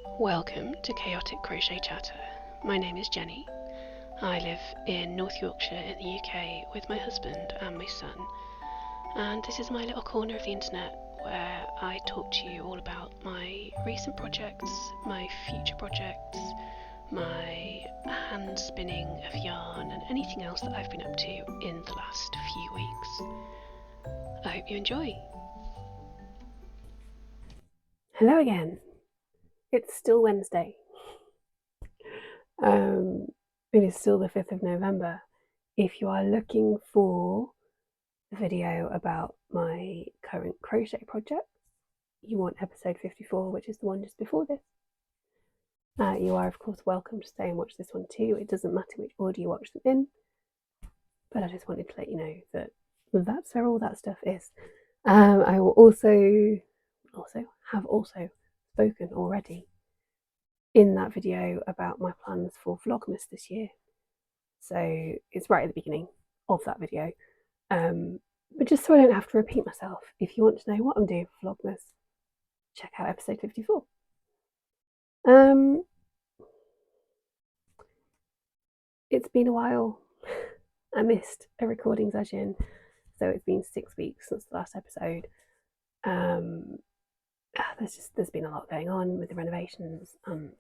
Welcome to Chaotic Crochet Chatter. My name is Jenny. I live in North Yorkshire in the UK with my husband and my son, and this is my little corner of the internet where I talk to you all about my recent projects, my future projects, my hand spinning of yarn, and anything else that I've been up to in the last few weeks. I hope you enjoy. Hello again. It's still Wednesday. It is still the 5th of November. If you are looking for a video about my current crochet project, you want episode 54, which is the one just before this. You are, of course, welcome to stay and watch this one too. It doesn't matter which order you watch them in, but I just wanted to let you know that that's where all that stuff is. I will also have spoken already in that video about my plans for Vlogmas this year. So it's right at the beginning of that video. But just so I don't have to repeat myself, if you want to know what I'm doing for Vlogmas, check out episode 54. It's been a while. I missed a recording session, so it's been 6 weeks since the last episode. There's been a lot going on with the renovations and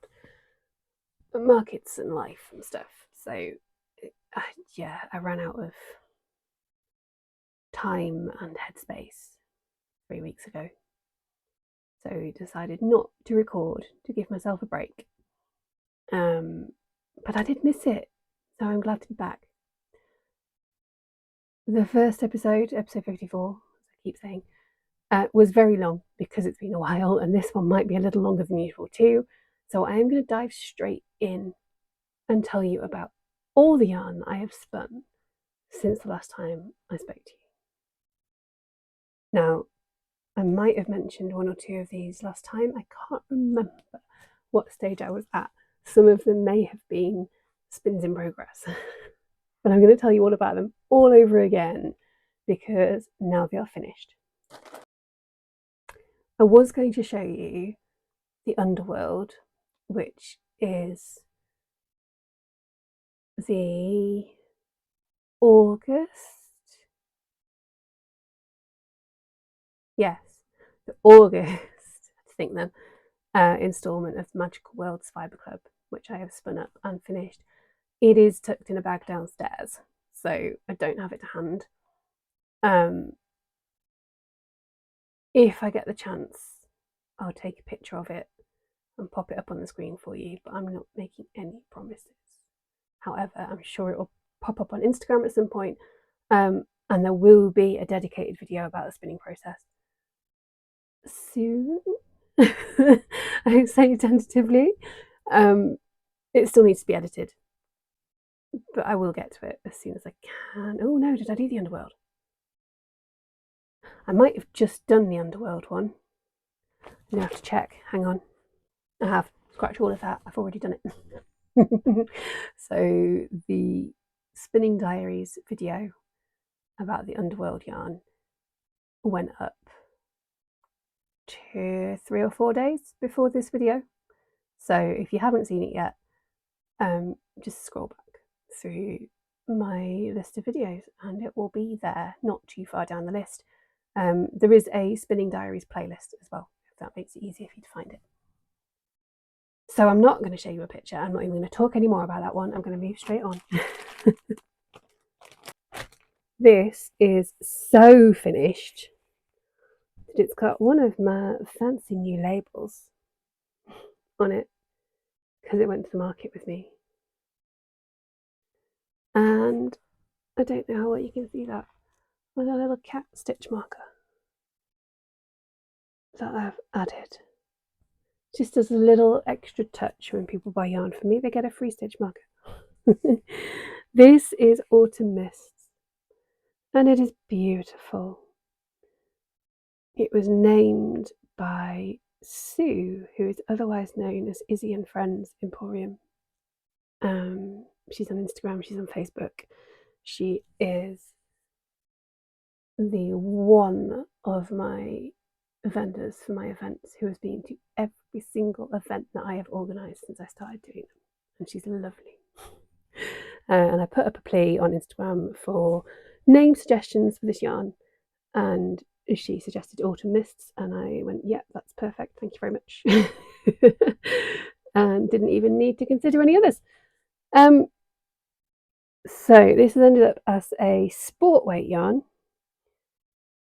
markets and life and stuff. So I ran out of time and headspace 3 weeks ago. So decided not to record to give myself a break. But I did miss it, so I'm glad to be back. The first episode 54, as I keep saying, was very long because it's been a while, and this one might be a little longer than usual too. So I am going to dive straight in and tell you about all the yarn I have spun since the last time I spoke to you. Now, I might have mentioned one or two of these last time. I can't remember what stage I was at. Some of them may have been spins in progress. But I'm going to tell you all about them all over again because now they are finished. I was going to show you the Underworld, which is the August instalment of Magical Worlds Fibre Club, which I have spun up and finished. It is tucked in a bag downstairs, so I don't have it to hand. If I get the chance, I'll take a picture of it and pop it up on the screen for you, but I'm not making any promises. However, I'm sure it will pop up on Instagram at some point, and there will be a dedicated video about the spinning process soon. I say tentatively. It still needs to be edited, but I will get to it as soon as I can. Oh no, did I do the Underworld? I might have just done the Underworld one. I'm going to have to check. Hang on. I have. Scratch all of that. I've already done it. So the Spinning Diaries video about the Underworld yarn went up 3 or 4 days before this video. So if you haven't seen it yet, just scroll back through my list of videos and it will be there, not too far down the list. There is a Spinning Diaries playlist as well, if that makes it easier for you to find it. So I'm not going to show you a picture. I'm not even going to talk any more about that one. I'm going to move straight on. This is so finished that it's got one of my fancy new labels on it because it went to the market with me. And I don't know how well you can see that with a little cat stitch marker that I've added. Just as a little extra touch when people buy yarn from me, they get a free stitch marker. This is Autumn Mists, and it is beautiful. It was named by Sue, who is otherwise known as Izzy and Friends Emporium. She's on Instagram, she's on Facebook. She is the one of my vendors for my events who has been to every single event that I have organised since I started doing them, and she's lovely. And I put up a plea on Instagram for name suggestions for this yarn, and she suggested Autumn Mists, and I went, yeah, that's perfect, thank you very much. And didn't even need to consider any others. So this has ended up as a sport weight yarn.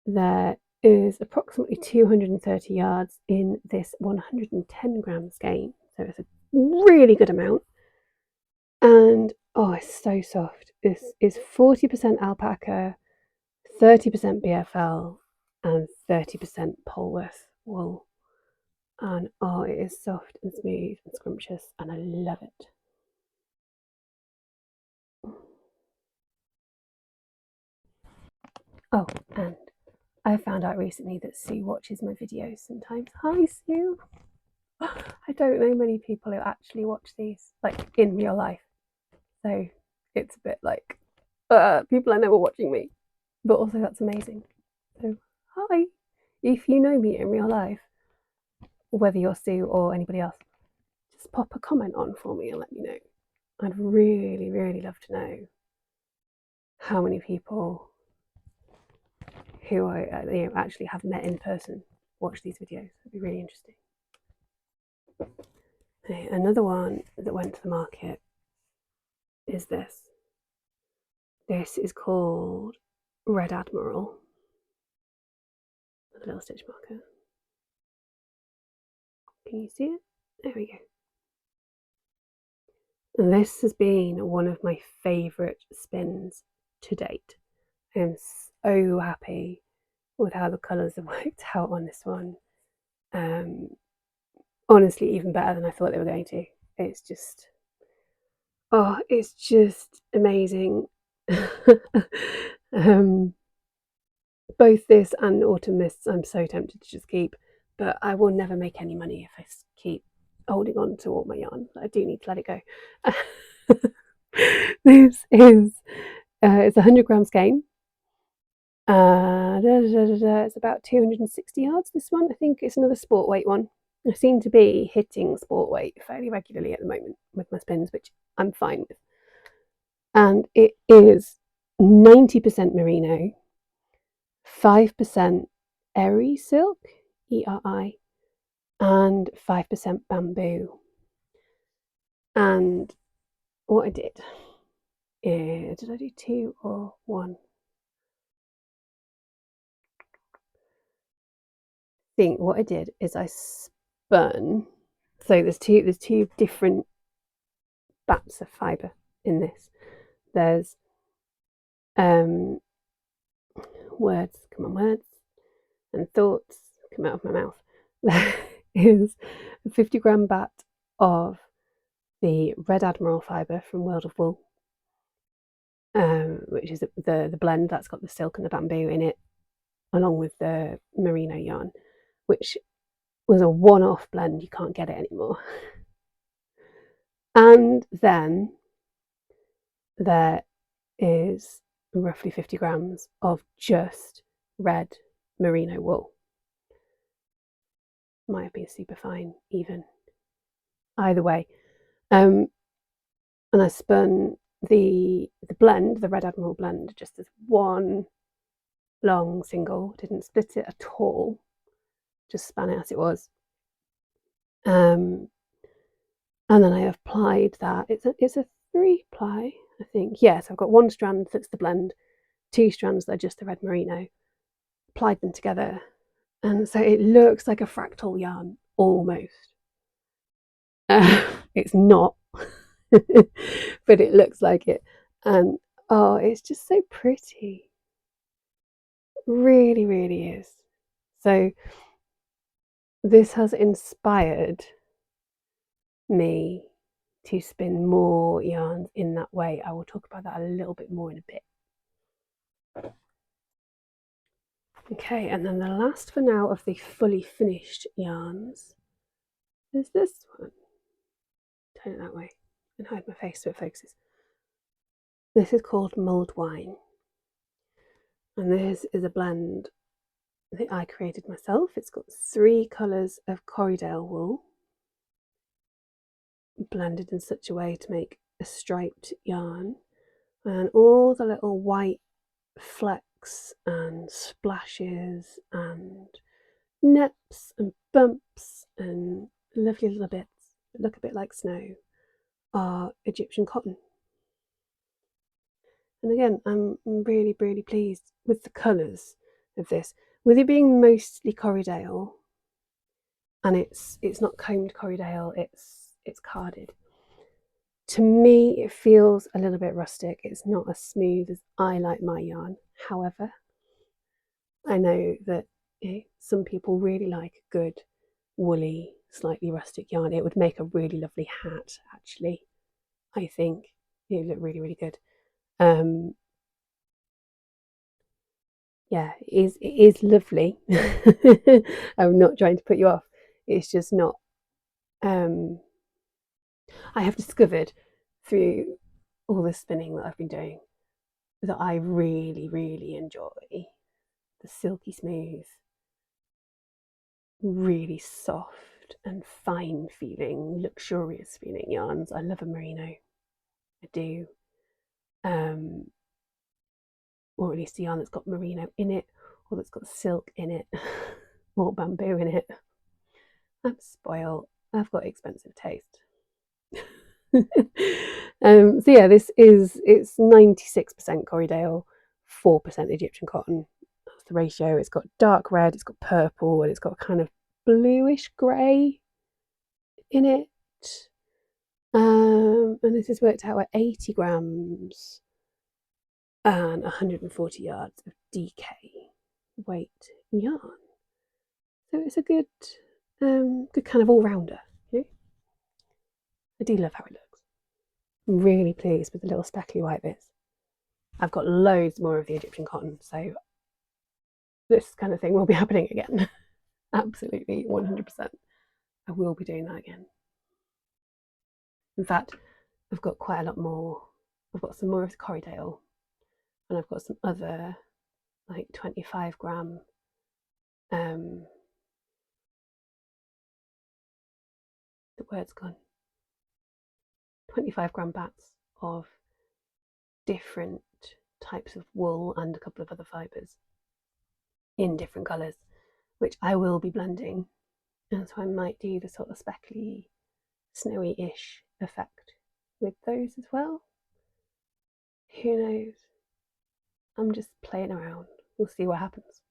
There is approximately 230 yards in this 110 gram skein, so it's a really good amount. And oh, it's so soft. This is 40% alpaca, 30% BFL, and 30% Polworth wool. And oh, it is soft and smooth and scrumptious, and I love it. Oh, and I found out recently that Sue watches my videos sometimes. Hi, Sue. I don't know many people who actually watch these, like in real life. So it's a bit like people I know are watching me, but also that's amazing. So hi, if you know me in real life, whether you're Sue or anybody else, just pop a comment on for me and let me know. I'd really, really love to know how many people who I actually have met in person watch these videos. It'd be really interesting. Okay, another one that went to the market is this. This is called Red Admiral with a little stitch marker. Can you see it? There we go. And this has been one of my favourite spins to date. I am so happy with how the colours have worked out on this one. Honestly, even better than I thought they were going to. It's just, oh, it's just amazing. Both this and Autumn Mists I'm so tempted to just keep, but I will never make any money if I keep holding on to all my yarn. I do need to let it go. This is it's a 100 gram skein. It's about 260 yards, this one. I think it's another sport weight one. I seem to be hitting sport weight fairly regularly at the moment with my spins, which I'm fine with. And it is 90% merino, 5% eri silk, ERI, and 5% bamboo. And what I did is, did I do 2 or 1? I think what I did is I spun. So there's two different bats of fibre in this. There's words, come on, words, and thoughts come out of my mouth. There is a 50 gram bat of the Red Admiral fibre from World of Wool, which is the blend that's got the silk and the bamboo in it, along with the merino yarn, which was a one-off blend. You can't get it anymore. And then there is roughly 50 grams of just red merino wool. Might have been super fine even. Either way. And I spun the blend, the Red Admiral blend, just as one long single. Didn't split it at all. Just span it as it was. And then I applied that. It's a 3-ply, I think. Yes, I've got one strand that's the blend, 2 strands that are just the red merino. Applied them together, and so it looks like a fractal yarn almost. It's not, but it looks like it. And oh, it's just so pretty. Really, really is. So this has inspired me to spin more yarns in that way. I will talk about that a little bit more in a bit. Okay, and then the last for now of the fully finished yarns is this one. Turn it that way and hide my face so it focuses. This is called Mulled Wine, and this is a blend that I created myself. It's got 3 colours of Corriedale wool blended in such a way to make a striped yarn, and all the little white flecks and splashes and nips and bumps and lovely little bits that look a bit like snow are Egyptian cotton. And again, I'm really, really pleased with the colours of this. With it being mostly Corriedale, and it's not combed Corriedale, it's carded. To me, it feels a little bit rustic. It's not as smooth as I like my yarn. However, I know that some people really like good, woolly, slightly rustic yarn. It would make a really lovely hat, actually. I think it would look really, really good. Yeah, it is lovely. I'm not trying to put you off. It's just not. I have discovered through all the spinning that I've been doing that I really, really enjoy the silky smooth, really soft and fine feeling, luxurious feeling yarns. I love a merino. I do. Or at least a yarn that's got merino in it, or that's got silk in it, or bamboo in it. I'm spoiled. I've got expensive taste. So yeah, it's 96% Corriedale, 4% Egyptian cotton. That's the ratio. It's got dark red, it's got purple, and it's got kind of bluish grey in it. And this is worked out at 80 grams and 140 yards of DK weight yarn. So it's a good kind of all-rounder. You know? I do love how it looks. I'm really pleased with the little speckly white bits. I've got loads more of the Egyptian cotton, so this kind of thing will be happening again. Absolutely, 100%. I will be doing that again. In fact, I've got quite a lot more. I've got some more of the Corriedale, and I've got some other like 25 gram the word's gone. 25 gram bats of different types of wool and a couple of other fibres in different colours, which I will be blending. And so I might do the sort of speckly, snowy-ish effect with those as well. Who knows? I'm just playing around. We'll see what happens.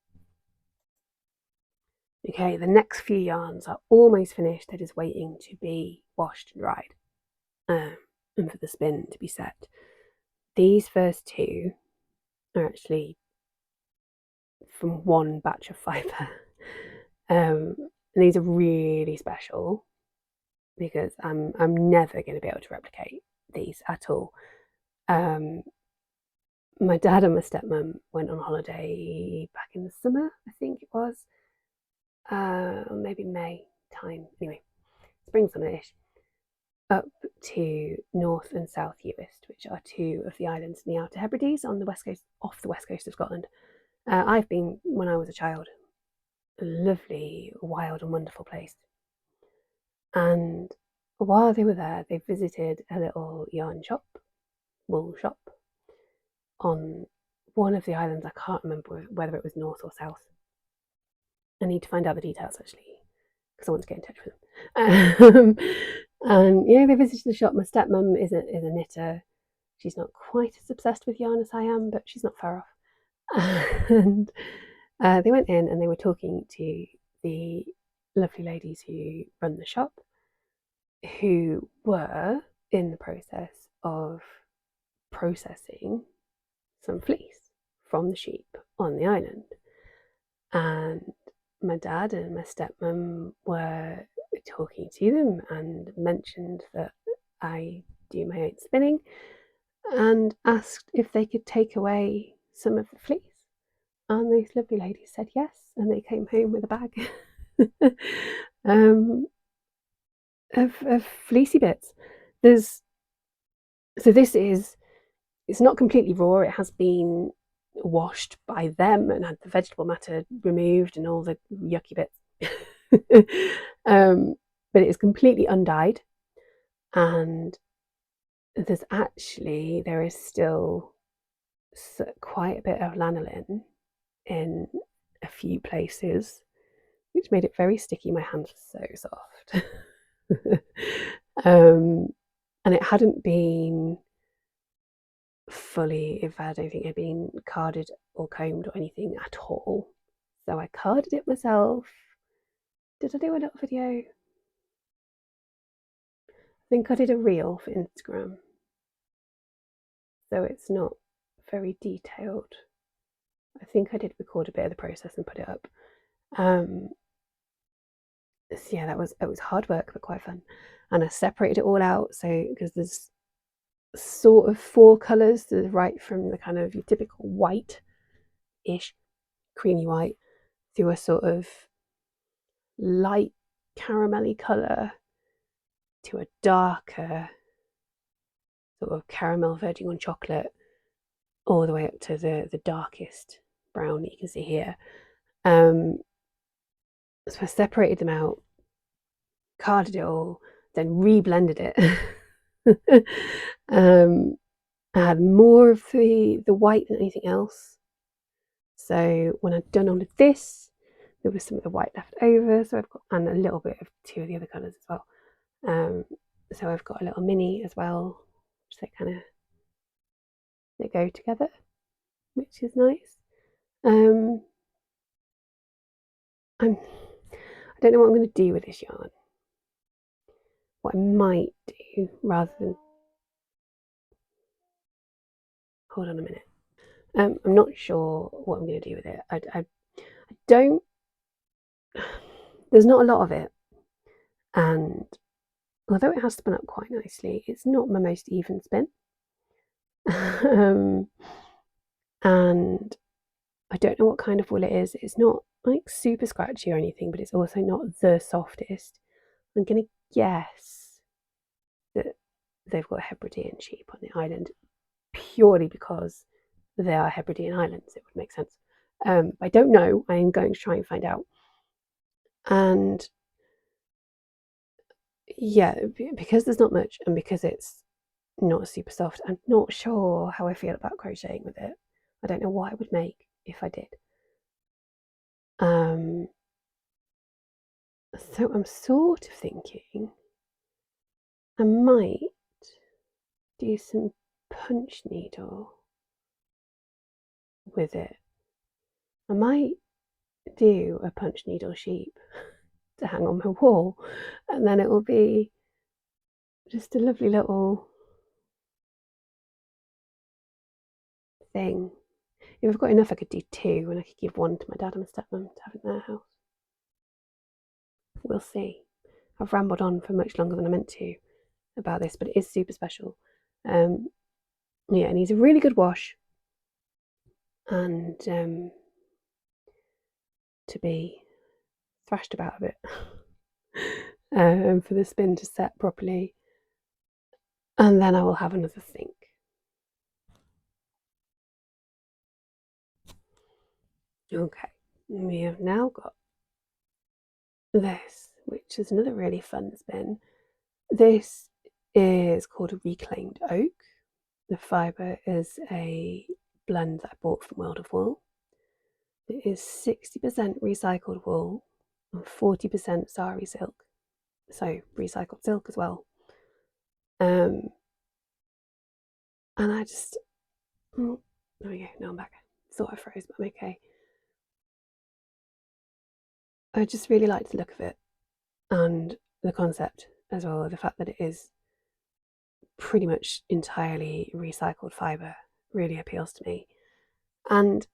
Okay, the next few yarns are almost finished. They're just waiting to be washed and dried and for the spin to be set. These first 2 are actually from one batch of fibre. And these are really special because I'm never going to be able to replicate these at all. My dad and my stepmom went on holiday back in the summer, I think it was, or maybe May time. Anyway, spring, summer-ish, up to North and South Uist, which are 2 of the islands in the Outer Hebrides on the west coast, off the west coast of Scotland. I've been when I was a child. A lovely, wild, and wonderful place. And while they were there, they visited a little yarn shop, wool shop, on one of the islands. I can't remember whether it was north or south. I need to find out the details actually, because I want to get in touch with them. And they visited the shop. My stepmom is a knitter. She's not quite as obsessed with yarn as I am, but she's not far off. And they went in and they were talking to the lovely ladies who run the shop, who were in the process of processing some fleece from the sheep on the island. And my dad and my stepmom were talking to them and mentioned that I do my own spinning and asked if they could take away some of the fleece. And those lovely ladies said yes, and they came home with a bag of fleecy bits. It's not completely raw. It has been washed by them and had the vegetable matter removed and all the yucky bits. But it is completely undyed, and there is still quite a bit of lanolin in a few places, which made it very sticky. My hands were so soft. And it hadn't been fully, if I don't think it had been carded or combed or anything at all. So I carded it myself. Did I do a little video? I think I did a reel for Instagram. So it's not very detailed. I think I did record a bit of the process and put it up. So yeah, it was hard work but quite fun. And I separated it all out, so because there's sort of 4 colours, right from the kind of your typical white-ish, creamy white, through a sort of light caramelly colour to a darker sort of caramel verging on chocolate, all the way up to the darkest brown that you can see here. So I separated them out, carded it all, then re-blended it. I had more of the white than anything else. So when I'd done all of this, there was some of the white left over. So I've got, and a little bit of 2 of the other colours as well. So I've got a little mini as well, which they go together, which is nice. I don't know what I'm going to do with this yarn. What I might do, rather than, hold on a minute. I'm not sure what I'm going to do with it. I don't. There's not a lot of it, and although it has spun up quite nicely, it's not my most even spin. And I don't know what kind of wool it is. It's not like super scratchy or anything, but it's also not the softest. I'm going to guess that they've got Hebridean sheep on the island purely because they are Hebridean Islands. It would make sense. I don't know. I am going to try and find out. And yeah, because there's not much and because it's not super soft, I'm not sure how I feel about crocheting with it. I don't know what I would make if I did. So I'm sort of thinking I might do some punch needle with it. I might do a punch needle sheep to hang on my wall, and then it will be just a lovely little thing. If I've got enough, I could do 2, and I could give 1 to my dad and my stepmom to have in their house. We'll see. I've rambled on for much longer than I meant to about this, but it is super special. Yeah, it needs a really good wash, and to be thrashed about a bit for the spin to set properly, and then I will have another think. Okay, we have now got this, which is another really fun spin. This is called a reclaimed oak. The fibre is a blend that I bought from World of Wool. It is 60% recycled wool and 40% sari silk, so recycled silk as well. And I just, oh, there we go, now I'm back. Thought I froze, but I'm okay. I just really liked the look of it and the concept as well. The fact that it is pretty much entirely recycled fibre really appeals to me. And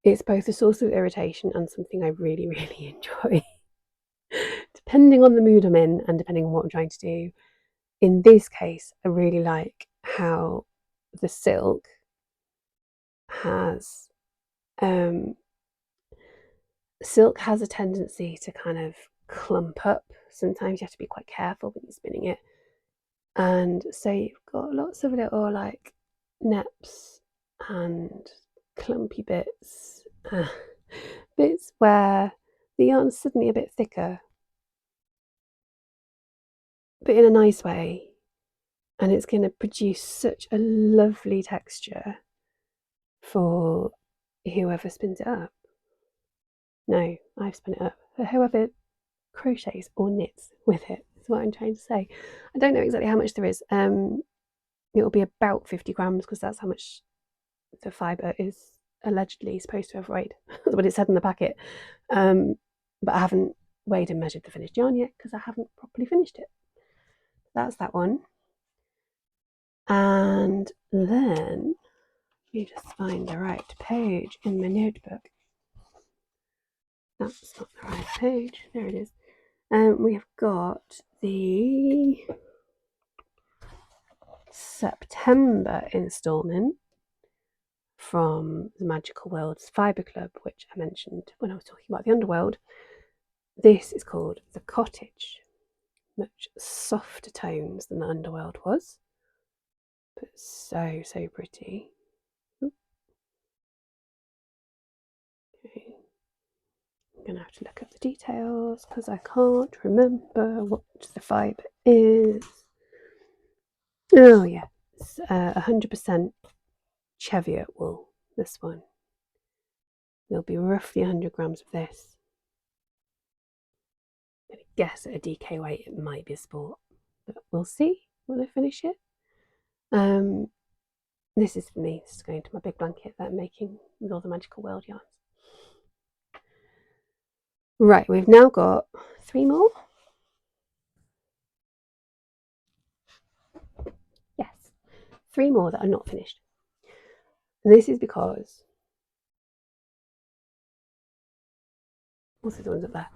it's both a source of irritation and something I really, really enjoy. Depending on the mood I'm in and depending on what I'm trying to do. In this case, I really like how the silk has a tendency to kind of clump up. Sometimes you have to be quite careful when you're spinning it, and so you've got lots of little like neps and clumpy bits, bits where the yarn's suddenly a bit thicker, but in a nice way, and it's going to produce such a lovely texture for whoever spins it up. No, I've spun it up for whoever crochets or knits with it. That's what I'm trying to say. I don't know exactly how much there is. It'll be about 50 grams because that's how much the fibre is allegedly supposed to have weighed. That's what it said in the packet. But I haven't weighed and measured the finished yarn yet because I haven't properly finished it. That's that one. And then you just find the right page in my notebook. That's not the right page. There it is. We have got the September instalment from the Magical Worlds Fibre Club, which I mentioned when I was talking about the Underworld. This is called The Cottage. Much softer tones than the Underworld was, but so pretty. Okay. I'm going to have to look up the details because I can't remember what the fibre is. Oh yeah, it's 100% Cheviot wool, this one. There'll be roughly 100 grams of this. I'm going to guess at a DK weight it might be a sport, but we'll see when I finish it. This is for me. This is going to my big blanket that I'm making with all the Magical World yarns. Right, we've now got 3 more. Yes, 3 more that are not finished. And this is because also the ones up there.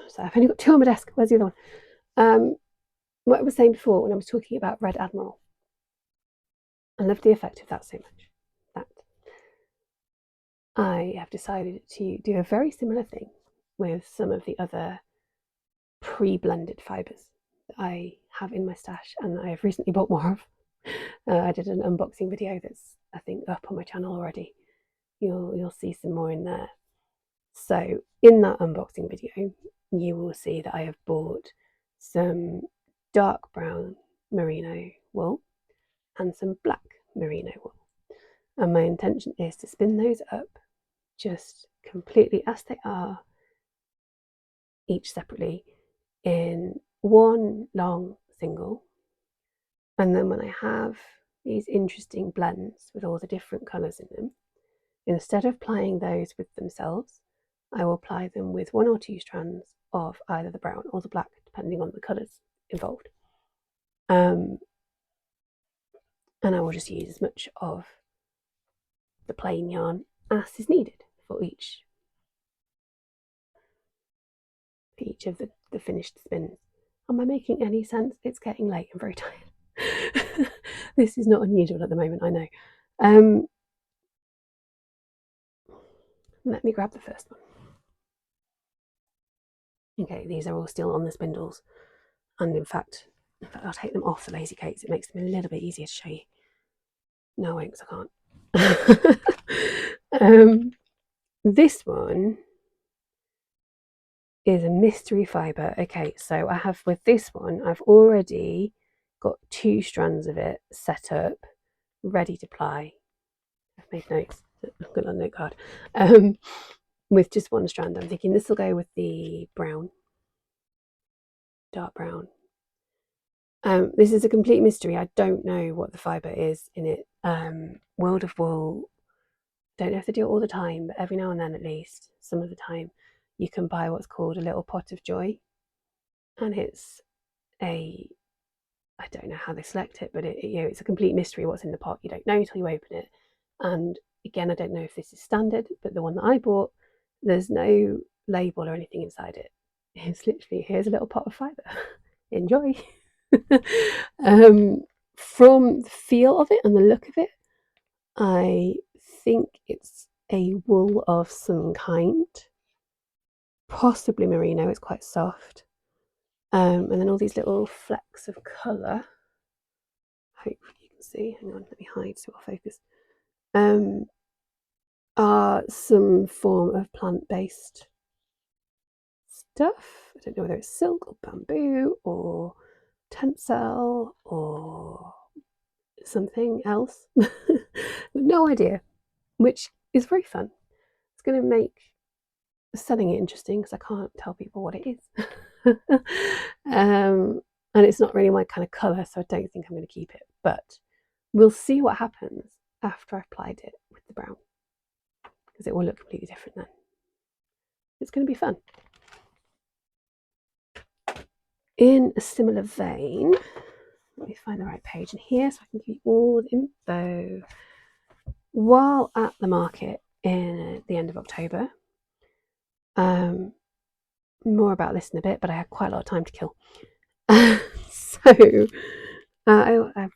So I've only got 2 on my desk. Where's the other one? What I was saying before when I was talking about Red Admiral. I love the effect of that so much that I have decided to do a very similar thing with some of the other pre-blended fibres that I have in my stash and I have recently bought more of. I did an unboxing video that's I think up on my channel already. You'll see some more in there. So in that unboxing video you will see that I have bought some dark brown merino wool and some black merino wool, and my intention is to spin those up just completely as they are, each separately, in one long single. And then when I have these interesting blends with all the different colours in them, instead of plying those with themselves, I will ply them with 1 or 2 strands of either the brown or the black, depending on the colours involved. And I will just use as much of the plain yarn as is needed for each of the finished spins. Am I making any sense? It's getting late. I'm very tired. This is not unusual at the moment, I know. Let me grab the first one. Okay, these are all still on the spindles, and in fact I'll take them off the lazy cakes. It makes them a little bit easier to show you. No, I won't, because I can't. This one is a mystery fibre. Okay, so I have with this one, I've already got 2 strands of it set up, ready to ply. I've made notes. I've got a note card. With just 1 strand, I'm thinking this will go with the brown, dark brown. This is a complete mystery. I don't know what the fibre is in it. World of Wool, don't know if they do it all the time, but every now and then, at least some of the time, you can buy what's called a little pot of joy, and it's I don't know how they select it, but it's a complete mystery what's in the pot. You don't know until you open it. And again, I don't know if this is standard, but the one that I bought, there's no label or anything inside it. It's literally, here's a little pot of fibre. Enjoy. From the feel of it and the look of it, I think it's a wool of some kind, possibly merino. It's quite soft. And then all these little flecks of colour. Hopefully you can see. Hang on, let me hide so it'll focus. are some form of plant-based stuff. I don't know whether it's silk or bamboo or tencel or something else. No idea, which is very fun. It's going to make selling it interesting because I can't tell people what it is. And it's not really my kind of colour, so I don't think I'm going to keep it. But we'll see what happens after I've applied it with the brown, because it will look completely different then. It's going to be fun. In a similar vein, let me find the right page in here so I can give you all the info. While at the market in the end of October, more about this in a bit, but I had quite a lot of time to kill. So I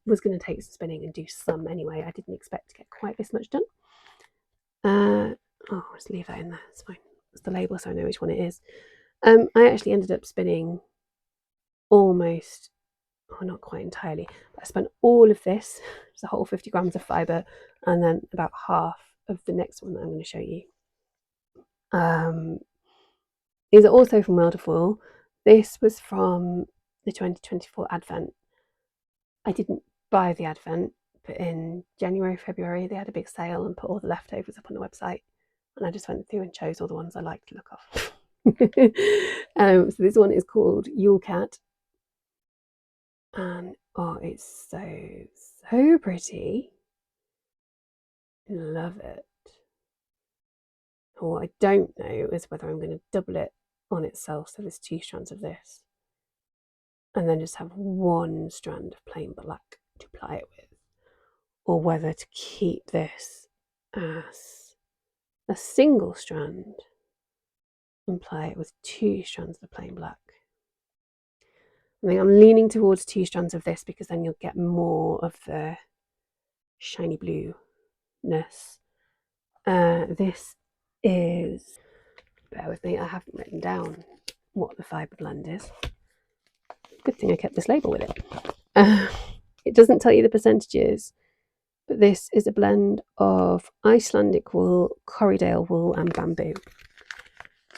was going to take some spinning and do some anyway. I didn't expect to get quite this much done. I'll just leave that in there. It's fine. It's the label, so I know which one it is. I actually ended up spinning almost, not quite entirely, but I spent all of this, just a whole 50 grams of fibre, and then about half of the next one that I'm going to show you. These are also from World of Wool. This was from the 2024 Advent. I didn't buy the Advent, but in January, February, they had a big sale and put all the leftovers up on the website. And I just went through and chose all the ones I liked to look off. So this one is called Yule Cat. And oh, it's so pretty. Love it. And what I don't know is whether I'm going to double it on itself, so there's 2 strands of this, and then just have 1 strand of plain black to apply it with, or whether to keep this as a single strand and apply it with 2 strands of the plain black. I think I'm leaning towards 2 strands of this because then you'll get more of the shiny blueness. This is, bear with me, I haven't written down what the fibre blend is. Good thing I kept this label with it. It doesn't tell you the percentages, but this is a blend of Icelandic wool, Corriedale wool and bamboo.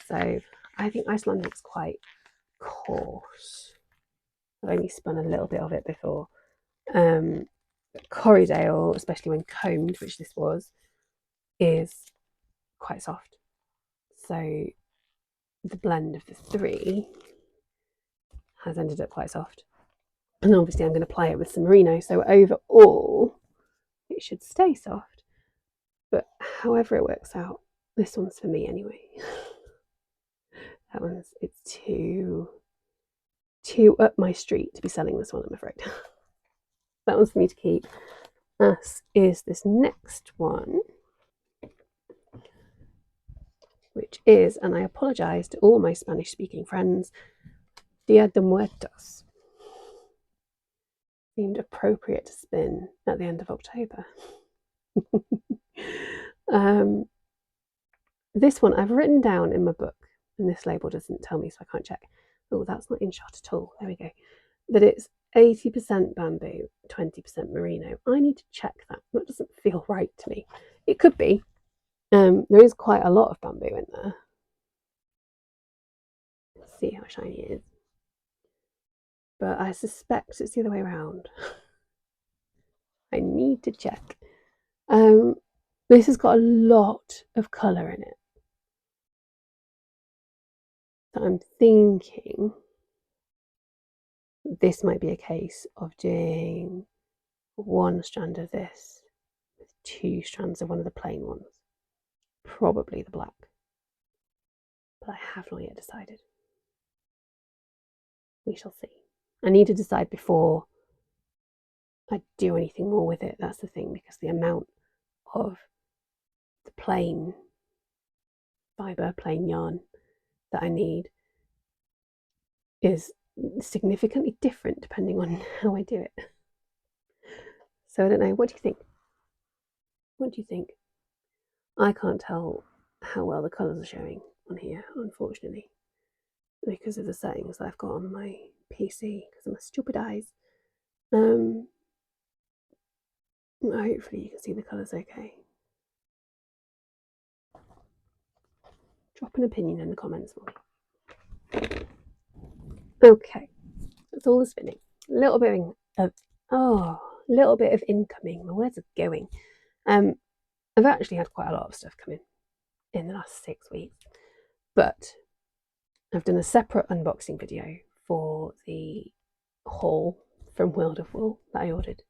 So I think Icelandic's quite coarse. I've only spun a little bit of it before. Corriedale, especially when combed, which this was, is quite soft. So the blend of the 3 has ended up quite soft. And obviously I'm going to apply it with some merino, so overall it should stay soft. But however it works out, this one's for me anyway. That one's, it's too up my street to be selling this one, I'm afraid. That one's for me to keep. As is this next one, which is, and I apologise to all my Spanish speaking friends, Dia de Muertos. Seemed appropriate to spin at the end of October. This one I've written down in my book, and this label doesn't tell me, so I can't check. Oh, that's not in shot at all. There we go. That it's 80% bamboo, 20% merino. I need to check that. That doesn't feel right to me. It could be. There is quite a lot of bamboo in there. Let's see how shiny it is. But I suspect it's the other way around. I need to check. This has got a lot of colour in it. So I'm thinking this might be a case of doing 1 strand of this with 2 strands of one of the plain ones. Probably the black. But I have not yet decided. We shall see. I need to decide before I do anything more with it. That's the thing, because the amount of the plain fibre, plain yarn that I need is significantly different depending on how I do it. So I don't know. What do you think? What do you think? I can't tell how well the colours are showing on here, unfortunately, because of the settings that I've got on my PC because of my stupid eyes. Hopefully you can see the colours okay. Drop an opinion in the comments for me. Okay, that's all the spinning. A little bit of incoming. My words are going. I've actually had quite a lot of stuff coming in the last 6 weeks, but I've done a separate unboxing video for the haul from World of Wool that I ordered.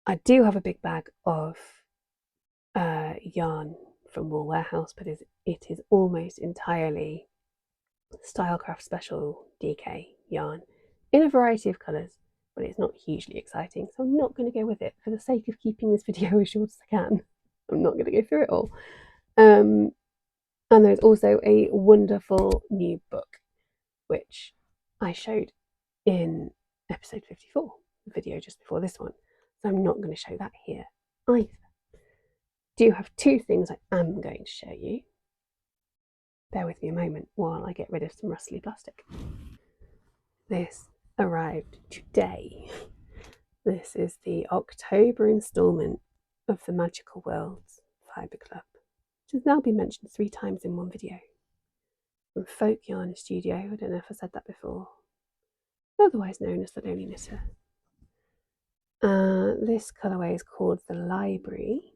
I do have a big bag of yarn from Wool Warehouse, but it is almost entirely Stylecraft Special DK yarn in a variety of colours, but it's not hugely exciting, so I'm not going to go with it for the sake of keeping this video as short as I can. I'm not going to go through it all. And there's also a wonderful new book, which I showed in episode 54, the video just before this one, so I'm not going to show that here either. Do have two things I am going to show you. Bear with me a moment while I get rid of some rustly plastic. This arrived today. This is the October instalment of the Magical Worlds Fibre Club, which has now been mentioned 3 times in one video. From Folk Yarn Studio, I don't know if I said that before, otherwise known as the Lonely Knitter. This colourway is called the Library,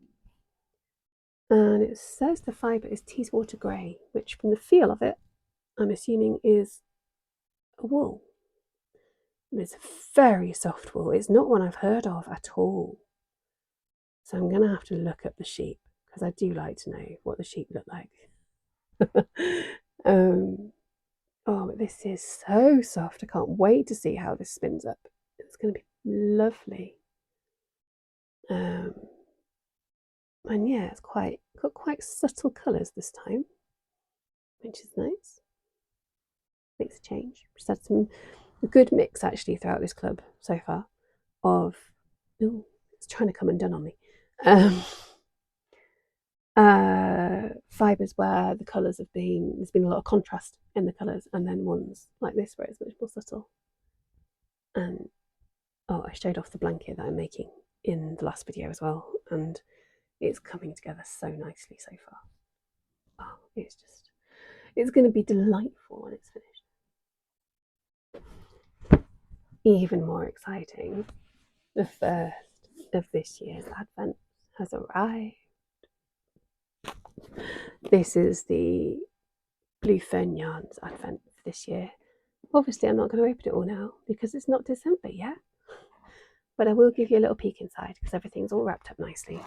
and it says the fibre is Teeswater Grey, which from the feel of it, I'm assuming is a wool. It's a very soft wool. It's not one I've heard of at all. So I'm going to have to look up the sheep, because I do like to know what the sheep look like. Oh, but this is so soft. I can't wait to see how this spins up. It's going to be lovely. And yeah, it's got quite subtle colours this time, which is nice. Makes a change. Just had a good mix actually throughout this club so far of, oh, it's trying to come undone on me. Fibres where the colours have been, there's been a lot of contrast in the colours, and then ones like this where it's much more subtle. And I showed off the blanket that I'm making in the last video as well, and it's coming together so nicely so far. Oh, it's going to be delightful when it's finished. Even more exciting, the first of this year's Advent has arrived. This is the Blue Fern Yarns Advent for this year. Obviously, I'm not going to open it all now because it's not December yet, but I will give you a little peek inside because everything's all wrapped up nicely.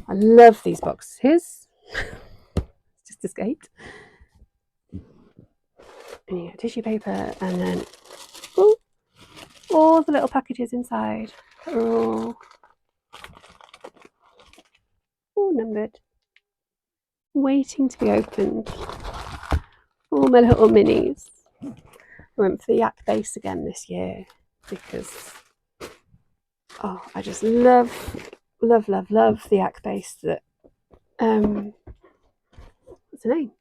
I love these boxes. It's just escaped. And you get tissue paper, and then all the little packages inside are all numbered, waiting to be opened. All my little minis. I went for the yak base again this year because I just love the yak base that what's her name?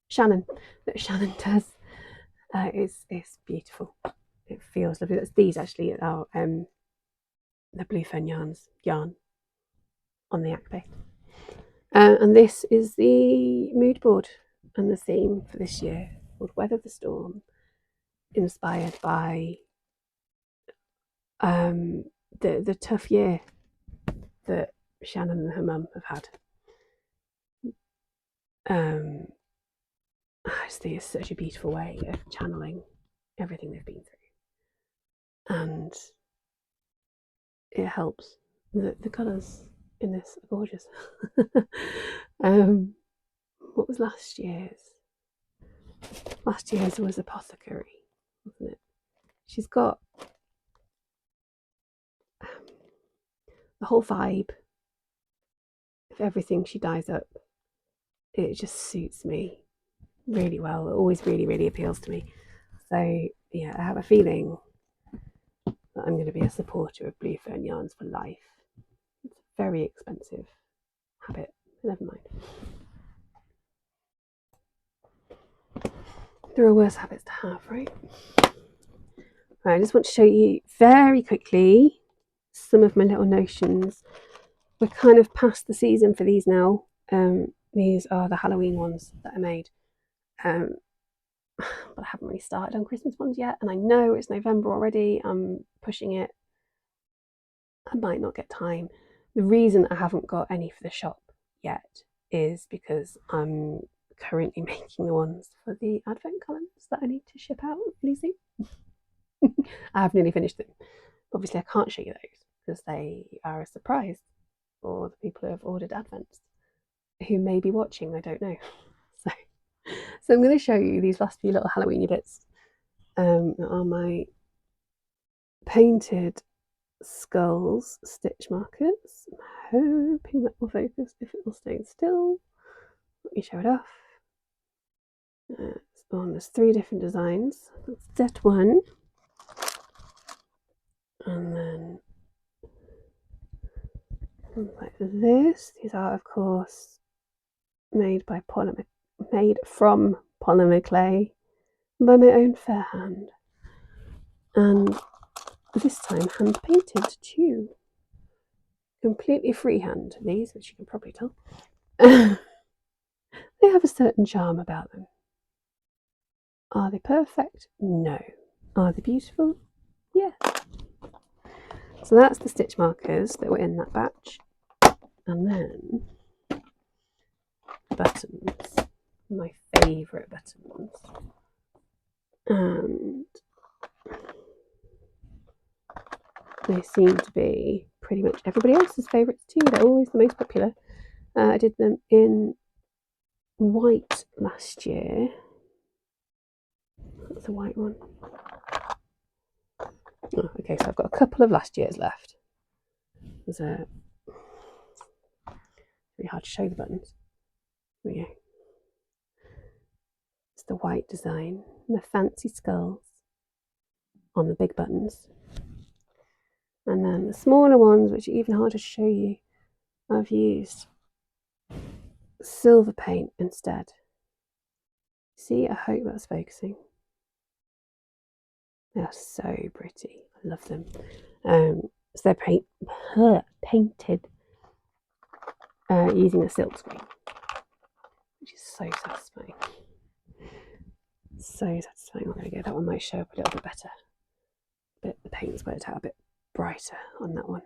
Shannon. That Shannon does. It's beautiful. It feels lovely. That's these actually are the Blue Fern yarn on the yak base. And this is the mood board and the theme for this year called Weather the Storm, inspired by the tough year that Shannon and her mum have had. I just think it's such a beautiful way of channeling everything they've been through, and it helps. The colours in this are gorgeous. What was last year's? Last year's was Apothecary, wasn't it? She's got the whole vibe of everything she dyes up. It just suits me really well. It always really appeals to me. So yeah, I have a feeling that I'm going to be a supporter of Blue Fern yarns for life. It's a very expensive habit, never mind. There are worse habits to have, right? Right, I just want to show you very quickly some of my little notions. We're kind of past the season for these now. These are the Halloween ones that I made. But I haven't really started on Christmas ones yet, and I know it's November already. I'm pushing it. I might not get time. The reason I haven't got any for the shop yet is because I'm currently making the ones for the advent calendars that I need to ship out really soon. I have nearly finished them. Obviously, I can't show you those because they are a surprise for the people who have ordered advents, who may be watching, I don't know. So I'm going to show you these last few little Halloweeny bits are my painted skulls stitch markers. I'm hoping that will focus if it will stay still. Let me show it off. There's 3 different designs. That's set 1. And then like this. These are, of course, made from polymer clay by my own fair hand, and this time hand painted too. Completely freehand, these, which you can probably tell. They have a certain charm about them. Are they perfect? No. Are they beautiful? Yes. So that's the stitch markers that were in that batch. And then buttons, my favourite buttons. And they seem to be pretty much everybody else's favourites too. They're always the most popular. I did them in white last year. That's a white one. Oh, okay, so I've got a couple of last year's left. There's a really hard to show the buttons. There we go. It's the white design, the fancy skulls on the big buttons. And then the smaller ones, which are even harder to show you, I've used silver paint instead. See, I hope that's focusing. They are so pretty. I love them. So they're painted using a silk screen, which is so satisfying. So satisfying. I'm going to go. That one might show up a little bit better. But the paint's worked out a bit brighter on that one.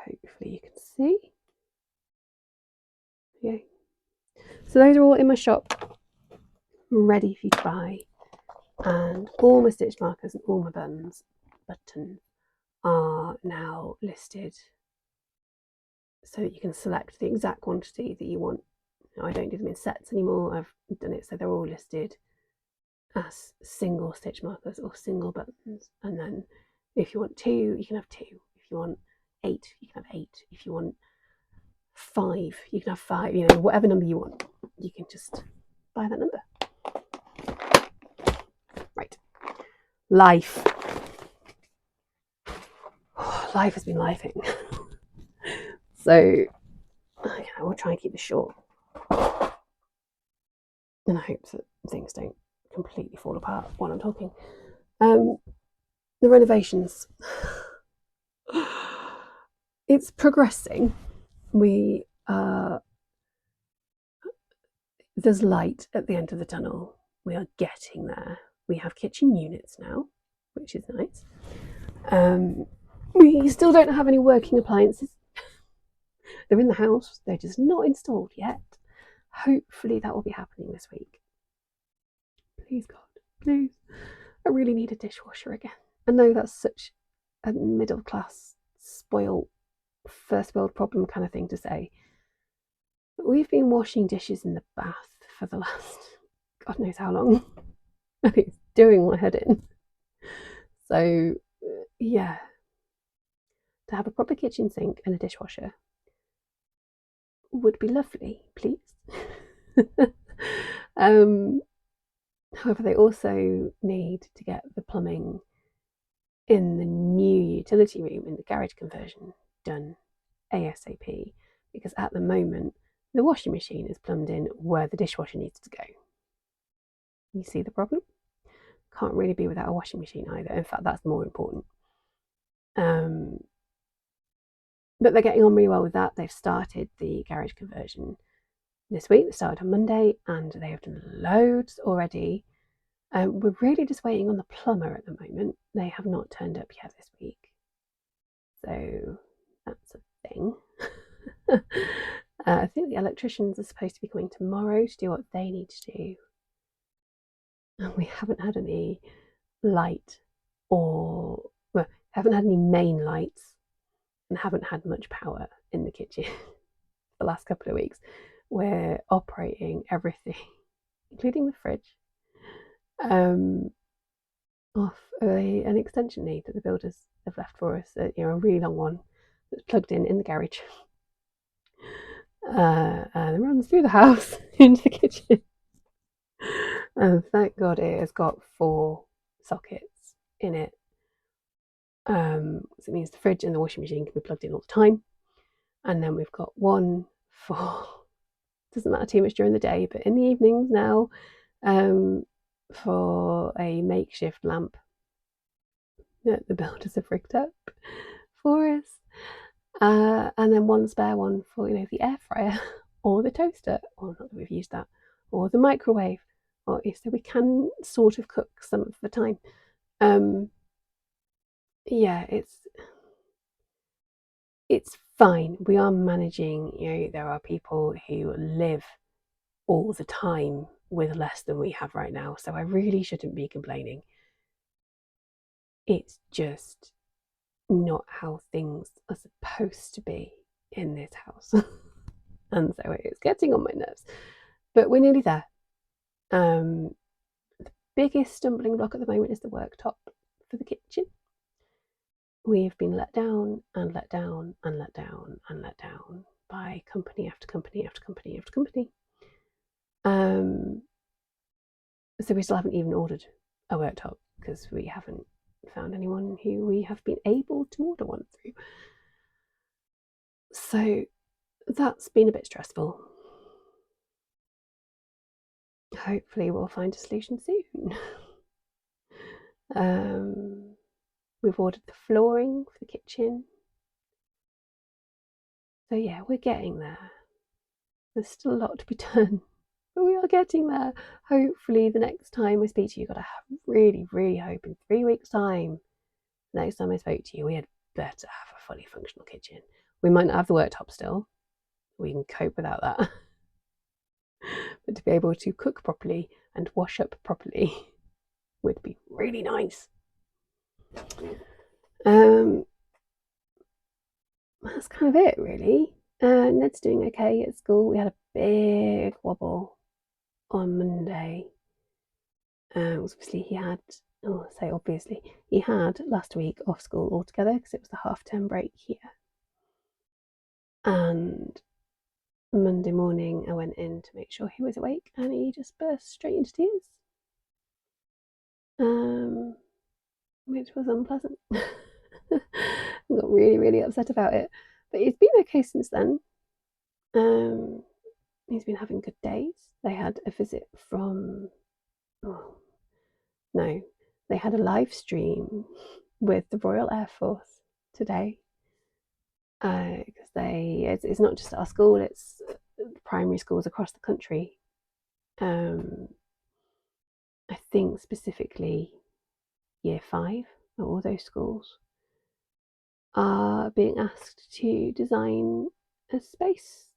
Hopefully you can see. Yeah. So those are all in my shop, ready for you to buy. And all my stitch markers and all my buttons are now listed so that you can select the exact quantity that you want. Now, I don't do them in sets anymore. I've done it so they're all listed as single stitch markers or single buttons. And then if you want 2, you can have 2. If you want 8, you can have 8. If you want 5, you can have 5. You know, whatever number you want, you can just buy that number. Right. Life. Life has been lifing. So I will try and keep this short. And I hope that things don't completely fall apart while I'm talking. The renovations. It's progressing. There's light at the end of the tunnel. We are getting there. We have kitchen units now, which is nice. We still don't have any working appliances. They're in the house. They're just not installed yet. Hopefully that will be happening this week. Please, God, please. I really need a dishwasher again. I know that's such a middle class, spoiled, first world problem kind of thing to say. But we've been washing dishes in the bath for the last God knows how long. It's doing my head in. So, yeah. To have a proper kitchen sink and a dishwasher would be lovely, please. However, they also need to get the plumbing in the new utility room in the garage conversion done ASAP, because at the moment the washing machine is plumbed in where the dishwasher needs to go. You see the problem? Can't really be without a washing machine either. In fact, that's more important. But they're getting on really well with that. They've started the garage conversion this week. They started on Monday and they have done loads already. We're really just waiting on the plumber at the moment. They have not turned up yet this week. So that's a thing. I think the electricians are supposed to be coming tomorrow to do what they need to do. And we haven't had any light haven't had any main lights and haven't had much power in the kitchen the last couple of weeks. We're operating everything, including the fridge, off an extension lead that the builders have left for us, a really long one that's plugged in the garage and runs through the house into the kitchen. And thank God it has got 4 sockets in it. So it means the fridge and the washing machine can be plugged in all the time. And then we've got one for, doesn't matter too much during the day, but in the evenings now, for a makeshift lamp that the builders have rigged up for us. And then one spare one for, the air fryer or the toaster, or not that we've used that, or the microwave, or so we can sort of cook some of the time. Yeah, it's fine. We are managing. There are people who live all the time with less than we have right now, so I really shouldn't be complaining. It's just not how things are supposed to be in this house. And so it's getting on my nerves, but we're nearly there. The biggest stumbling block at the moment is the worktop for the kitchen. We've been let down and let down and let down and let down by company after company after company after company. So we still haven't even ordered a worktop because we haven't found anyone who we have been able to order one through. So that's been a bit stressful. Hopefully we'll find a solution soon. We've ordered the flooring for the kitchen. So yeah, we're getting there. There's still a lot to be done, but we are getting there. Hopefully the next time I speak to you, I really, really hope in 3 weeks' time, next time I spoke to you, we had better have a fully functional kitchen. We might not have the worktop still. We can cope without that. But to be able to cook properly and wash up properly would be really nice. That's kind of it, really. Ned's doing okay at school. We had a big wobble on Monday. Obviously he had last week off school altogether because it was the half-term break here. And Monday morning I went in to make sure he was awake and he just burst straight into tears, which was unpleasant. I got really, really upset about it, but he's been okay since then. He's been having good days. They had a visit from they had a live stream with the Royal Air Force today, because it's not just our school, it's primary schools across the country. I think specifically year 5 at all those schools are being asked to design a space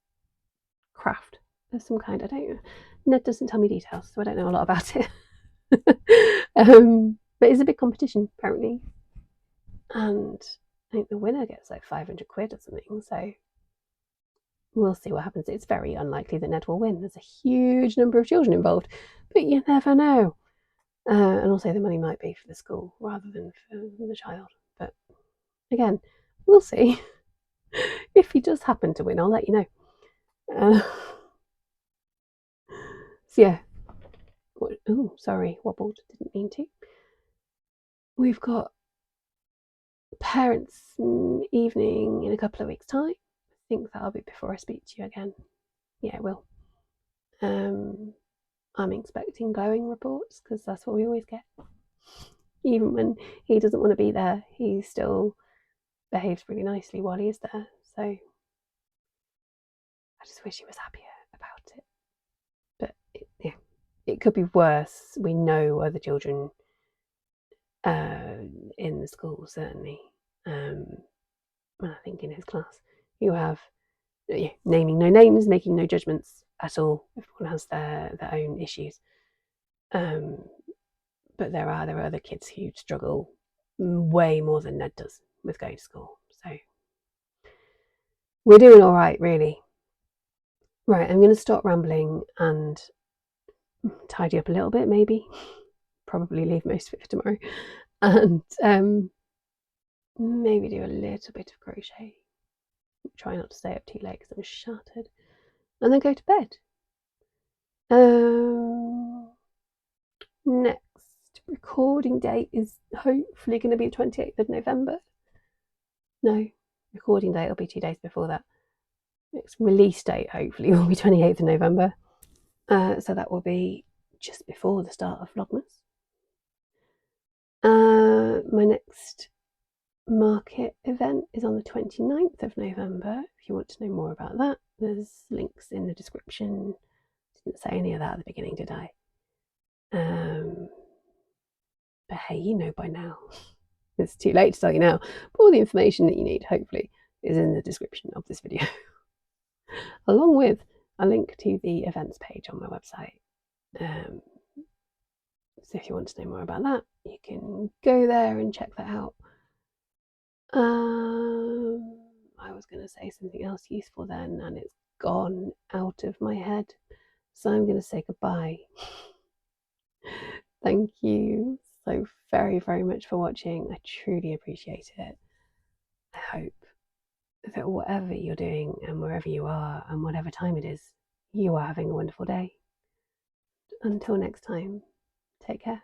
craft of some kind. I don't know. Ned doesn't tell me details, so I don't know a lot about it. But it's a big competition apparently, and I think the winner gets like 500 quid or something, so we'll see what happens. It's very unlikely that Ned will win. There's a huge number of children involved, but you never know. And also the money might be for the school rather than for the child, but again, we'll see. If he does happen to win, I'll let you know. So yeah. Oh, sorry, wobbled, didn't mean to. We've got parents' evening in a couple of weeks' time. I think that'll be before I speak to you again. Yeah, it will. I'm expecting glowing reports because that's what we always get. Even when he doesn't want to be there, he's still behaves really nicely while he is there. So I just wish he was happier about it. But it could be worse. We know other children in the school, certainly. And I think in his class, you have naming no names, making no judgments at all. Everyone has their own issues. But there are other kids who struggle way more than Ned does with going to school. So we're doing all right, really. Right, I'm going to stop rambling and tidy up a little bit, maybe. Probably leave most of it for tomorrow. And maybe do a little bit of crochet. Try not to stay up too late because I'm shattered. And then go to bed. Next recording date is hopefully going to be the 28th of November. No, recording date will be 2 days before that. Next release date hopefully will be 28th of November. So that will be just before the start of Vlogmas. My next market event is on the 29th of November. If you want to know more about that, there's links in the description. Didn't say any of that at the beginning, did I? But hey, you know by now. It's too late to tell you now. But all the information that you need, hopefully, is in the description of this video. Along with a link to the events page on my website. So if you want to know more about that, you can go there and check that out. I was going to say something else useful then, and it's gone out of my head. So I'm going to say goodbye. Thank you so very, very much for watching. I truly appreciate it. I hope that whatever you're doing and wherever you are and whatever time it is, you are having a wonderful day. Until next time, take care.